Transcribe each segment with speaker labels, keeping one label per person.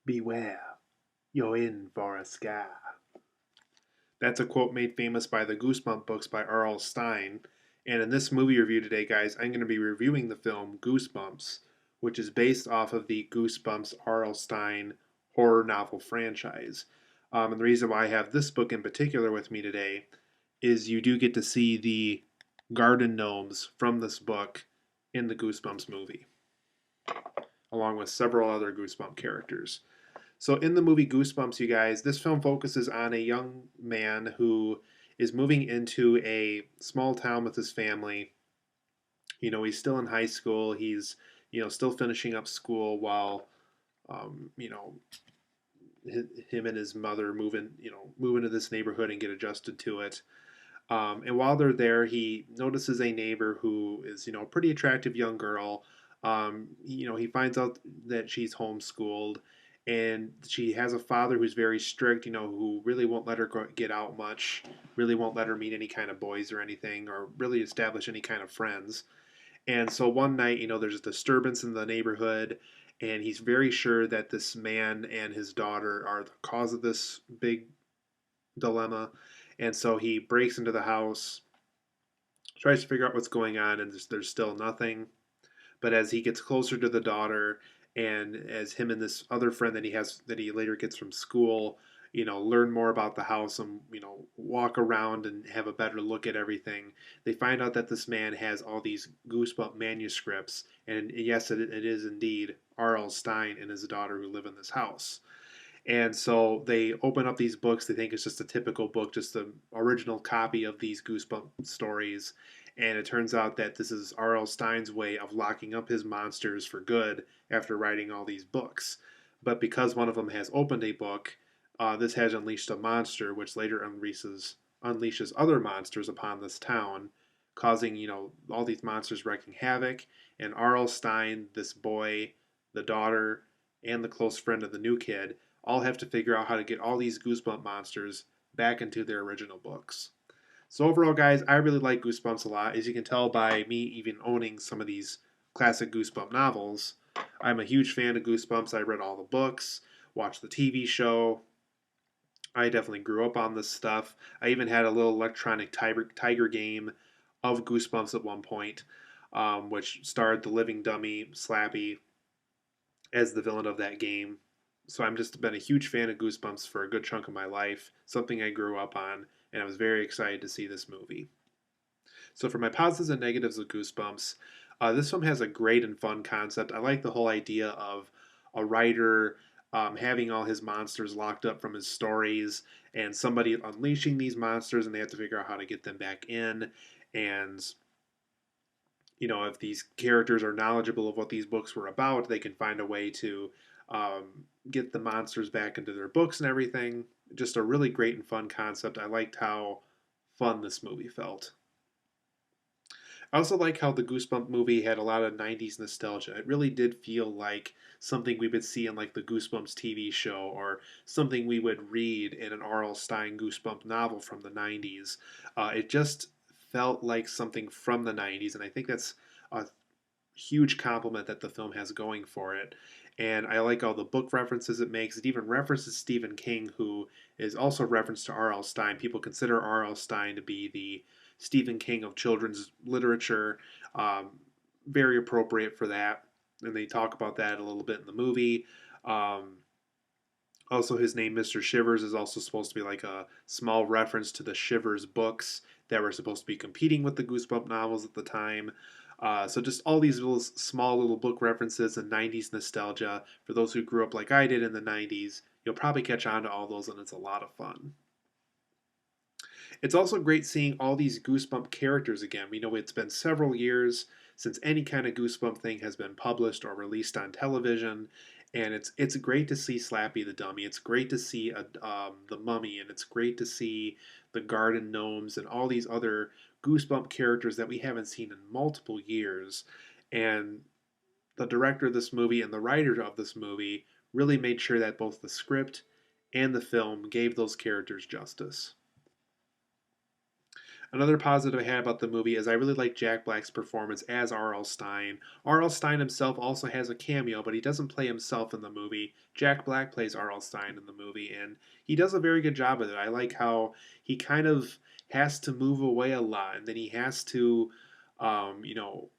Speaker 1: Beware, you're in for a scare. That's a quote made famous by the Goosebumps books by R.L. Stine. And in this movie review today, guys, I'm going to be reviewing the film Goosebumps, which is based off of the Goosebumps R.L. Stine horror novel franchise. And the reason why I have this book in particular with me today is you do get to see the garden gnomes from this book in the Goosebumps movie, along with several other Goosebump characters. So, in the movie Goosebumps, you guys, this film focuses on a young man who is moving into a small town with his family. He's still in high school. He's, still finishing up school while, um, you know, him and his mother move into this neighborhood and get adjusted to it. And while they're there, he notices a neighbor who is, a pretty attractive young girl. He finds out that she's homeschooled, and she has a father who's very strict, who really won't let her get out much, really won't let her meet any kind of boys or anything, or really establish any kind of friends. And so one night, there's a disturbance in the neighborhood, and he's very sure that this man and his daughter are the cause of this big dilemma. And so he breaks into the house, tries to figure out what's going on, and there's still nothing. But as he gets closer to the daughter, and as him and this other friend that he later gets from school, learn more about the house and walk around and have a better look at everything, they find out that this man has all these Goosebump manuscripts, and yes, it is indeed R.L. Stine and his daughter who live in this house. And so they open up these books. They think it's just a typical book, just the original copy of these Goosebump stories. And it turns out that this is R.L. Stine's way of locking up his monsters for good after writing all these books. But because one of them has opened a book, this has unleashed a monster, which later unleashes other monsters upon this town, causing all these monsters wreaking havoc. And R.L. Stine, this boy, the daughter, and the close friend of the new kid all have to figure out how to get all these Goosebump monsters back into their original books. So overall, guys, I really like Goosebumps a lot. As you can tell by me even owning some of these classic Goosebump novels, I'm a huge fan of Goosebumps. I read all the books, watched the TV show. I definitely grew up on this stuff. I even had a little electronic tiger game of Goosebumps at one point, which starred the living dummy Slappy as the villain of that game. So I'm just been a huge fan of Goosebumps for a good chunk of my life, something I grew up on, and I was very excited to see this movie. So for my positives and negatives of Goosebumps, this film has a great and fun concept. I like the whole idea of a writer having all his monsters locked up from his stories and somebody unleashing these monsters and they have to figure out how to get them back in. And if these characters are knowledgeable of what these books were about, they can find a way to get the monsters back into their books and everything. Just a really great and fun concept. I liked how fun this movie felt. I also like how the Goosebump movie had a lot of 90s nostalgia. It really did feel like something we would see in like the Goosebumps TV show or something we would read in an R.L. Stine Goosebump novel from the 90s. It just felt like something from the 90s, and I think that's a huge compliment that the film has going for it. And I like all the book references it makes. It even references Stephen King, who is also referenced to R.L. Stine. People consider R.L. Stine to be the Stephen King of children's literature. Um, Very appropriate for that. And they talk about that a little bit in the movie. Um, Also, his name, Mr. Shivers, is also supposed to be like a small reference to the Shivers books that were supposed to be competing with the Goosebump novels at the time. So just all these little small little book references and 90s nostalgia. For those who grew up like I did in the 90s, you'll probably catch on to all those, and it's a lot of fun. It's also great seeing all these Goosebump characters again. We know it's been several years since any kind of Goosebump thing has been published or released on television, and it's great to see Slappy the Dummy. It's great to see the Mummy, and it's great to see the Garden Gnomes and all these other Goosebump characters that we haven't seen in multiple years. And the director of this movie and the writer of this movie really made sure that both the script and the film gave those characters justice. Another positive I had about the movie is I really like Jack Black's performance as R.L. Stine. R.L. Stine himself also has a cameo, but he doesn't play himself in the movie. Jack Black plays R.L. Stine in the movie, and he does a very good job of it. I like how he kind of has to move away a lot, and then he has to, you know,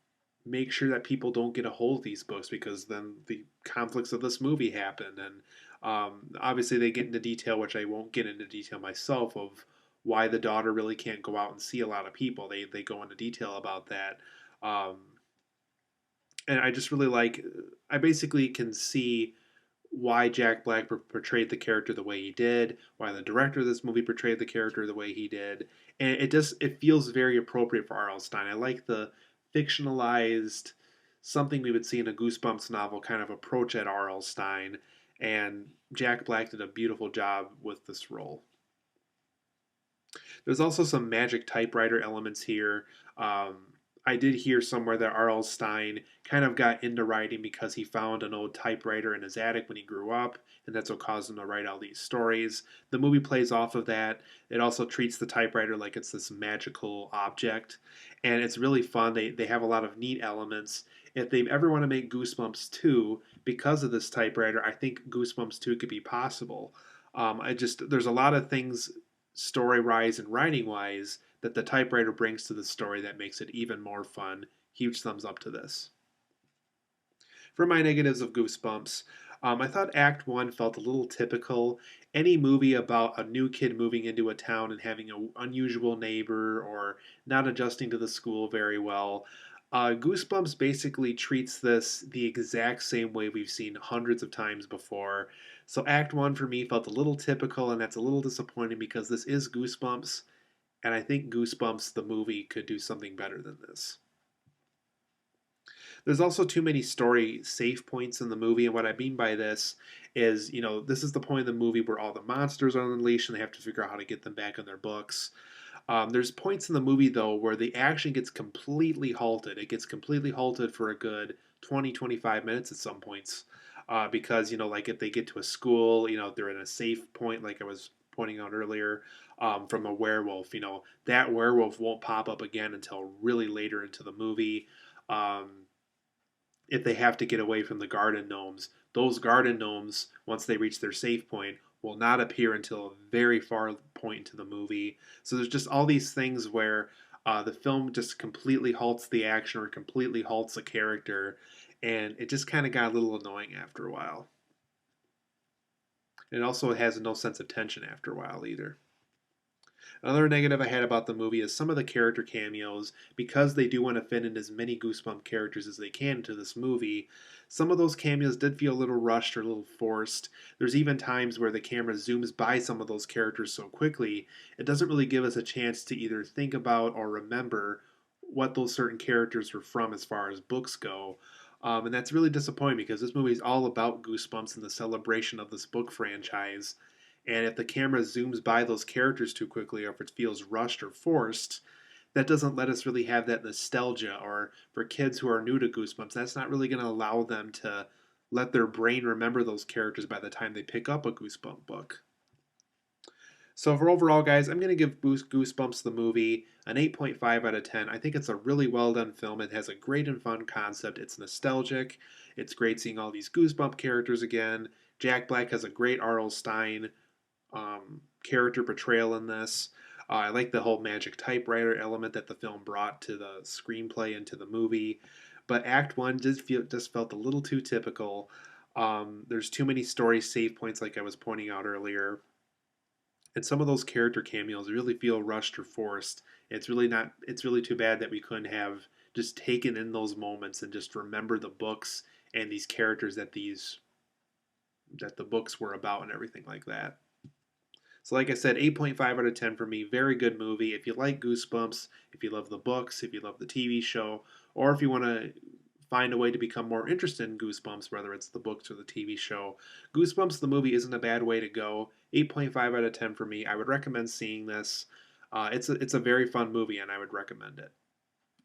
Speaker 1: make sure that people don't get a hold of these books because then the conflicts of this movie happen. And obviously, they get into detail, which I won't get into detail myself, of why the daughter really can't go out and see a lot of people. They go into detail about that. Um, and I just really like, I basically can see why Jack Black portrayed the character the way he did, why the director of this movie portrayed the character the way he did, and it feels very appropriate for R.L. Stine. I like the fictionalized, something we would see in a Goosebumps novel kind of approach at R.L. Stine, and Jack Black did a beautiful job with this role. There's also some magic typewriter elements here. I did hear somewhere that R.L. Stine kind of got into writing because he found an old typewriter in his attic when he grew up, and that's what caused him to write all these stories. The movie plays off of that. It also treats the typewriter like it's this magical object, and it's really fun. They have a lot of neat elements. If they ever want to make Goosebumps 2 because of this typewriter, I think Goosebumps 2 could be possible. There's a lot of things story wise and writing wise that the typewriter brings to the story that makes it even more fun. Huge thumbs up to this. For my negatives of Goosebumps, I thought Act 1 felt a little typical. Any movie about a new kid moving into a town and having an unusual neighbor or not adjusting to the school very well. Goosebumps basically treats this the exact same way we've seen hundreds of times before. So Act 1 for me felt a little typical, and that's a little disappointing because this is Goosebumps, and I think Goosebumps, the movie, could do something better than this. There's also too many story safe points in the movie, and what I mean by this is, this is the point of the movie where all the monsters are unleashed and they have to figure out how to get them back in their books. There's points in the movie, though, where the action gets completely halted. It gets completely halted for a good 20, 25 minutes at some points. Because, like if they get to a school, they're in a safe point, like I was pointing out earlier, from a werewolf. That werewolf won't pop up again until really later into the movie. If they have to get away from the garden gnomes, those garden gnomes, once they reach their safe point, will not appear until a very far point into the movie. So there's just all these things where the film just completely halts the action or completely halts a character, and it just kind of got a little annoying after a while. It also has no sense of tension after a while either. Another negative I had about the movie is some of the character cameos, because they do want to fit in as many Goosebump characters as they can into this movie. Some of those cameos did feel a little rushed or a little forced. There's even times where the camera zooms by some of those characters so quickly, it doesn't really give us a chance to either think about or remember what those certain characters were from as far as books go. And that's really disappointing because this movie is all about Goosebumps and the celebration of this book franchise. And if the camera zooms by those characters too quickly, or if it feels rushed or forced, that doesn't let us really have that nostalgia. Or for kids who are new to Goosebumps, that's not really going to allow them to let their brain remember those characters by the time they pick up a Goosebump book. So for overall, guys, I'm going to give Goosebumps the movie an 8.5 out of 10. I think it's a really well done film. It has a great and fun concept. It's nostalgic. It's great seeing all these Goosebump characters again. Jack Black has a great R.L. Stine character portrayal in this. I like the whole magic typewriter element that the film brought to the screenplay and to the movie. But Act 1 just felt a little too typical. There's too many story save points, like I was pointing out earlier. And some of those character cameos really feel rushed or forced. It's really too bad that we couldn't have just taken in those moments and just remember the books and these characters that the books were about and everything like that. So, like I said, 8.5 out of 10 for me. Very good movie. If you like Goosebumps, if you love the books, if you love the TV show, or if you want to find a way to become more interested in Goosebumps, whether it's the books or the TV show, Goosebumps, the movie, isn't a bad way to go. 8.5 out of 10 for me. I would recommend seeing this. It's a very fun movie, and I would recommend it.